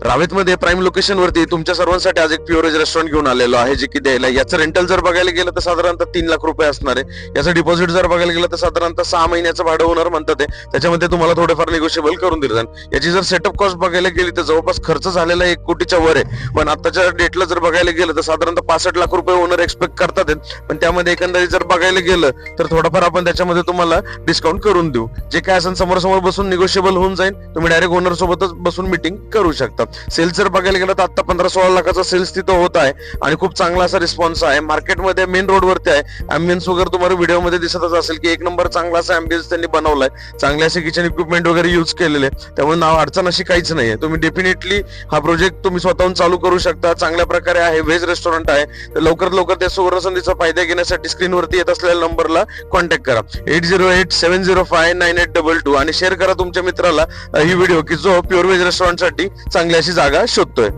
रावेतमध्ये prime location वरती तुमच्या सर्वांसाठी आज एक प्युअर व्हेज रेस्टॉरंट घेऊन आलेलो आहे, जे की द्यायला याचं रेंटल जर बघायला गेलं तर साधारणतः 3 लाख रुपये असणार आहे. याचं डिपॉझिट जर बघायला गेलं तर साधारणतः 6 महिन्याचं भाडं होणार म्हणतात ते. त्याच्यामध्ये तुम्हाला थोडेफार निगोशिएबल करून दिलं जाईल. याची जर सेटअप कॉस्ट बघायला गेली तर जवळपास खर्च झालेला 1 कोटीच्या वर आहे. पण आताच्या डेटला जर बघायला गेलं तर साधारणतः 65 लाख रुपये ओनर एक्सपेक्ट करतात. पण त्यामध्ये एकंदरीत जर बघायला गेलं तर थोडंफार आपण त्याच्यामध्ये तुम्हाला डिस्काउंट करून देऊ. जे काय असेल समोरासमोर बसून निगोशिएबल होऊन जाईल. तुम्ही डायरेक्ट ओनर सोबतच बसून मीटिंग करू शकता. सेल्स जर बघायला गेलं तर आता 15-16 लाखाचा सेल्स तिथं होत आहे आणि खूप चांगला असा रिस्पॉन्स आहे. मार्केटमध्ये मेन रोड वरती आहे. अँबियन्स वगैरे तुम्हाला व्हिडिओमध्ये दिसतच असेल की 1 नंबर चांगला असा अँबियन्स त्यांनी बनवलाय. चांगले असे किचन इक्विपमेंट वगैरे युज केलेले, त्यामुळे नाव अडचण अशी काहीच नाहीये. तुम्ही डेफिनेटली हा प्रोजेक्ट तुम्ही स्वतःहून चालू करू शकता. चांगल्या प्रकारे आहे, व्हेज रेस्टॉरंट आहे. तर लवकरात लवकर त्या सुवर्ण संधीचा फायदा घेण्यासाठी स्क्रीनवरती येत असलेल्या नंबरला कॉन्टॅक्ट करा 8087059822 आणि शेअर करा तुमच्या मित्राला ही व्हिडिओ की जो प्युअर व्हेज रेस्टॉरंट साठी चांगली अशी जागा शोधतोय.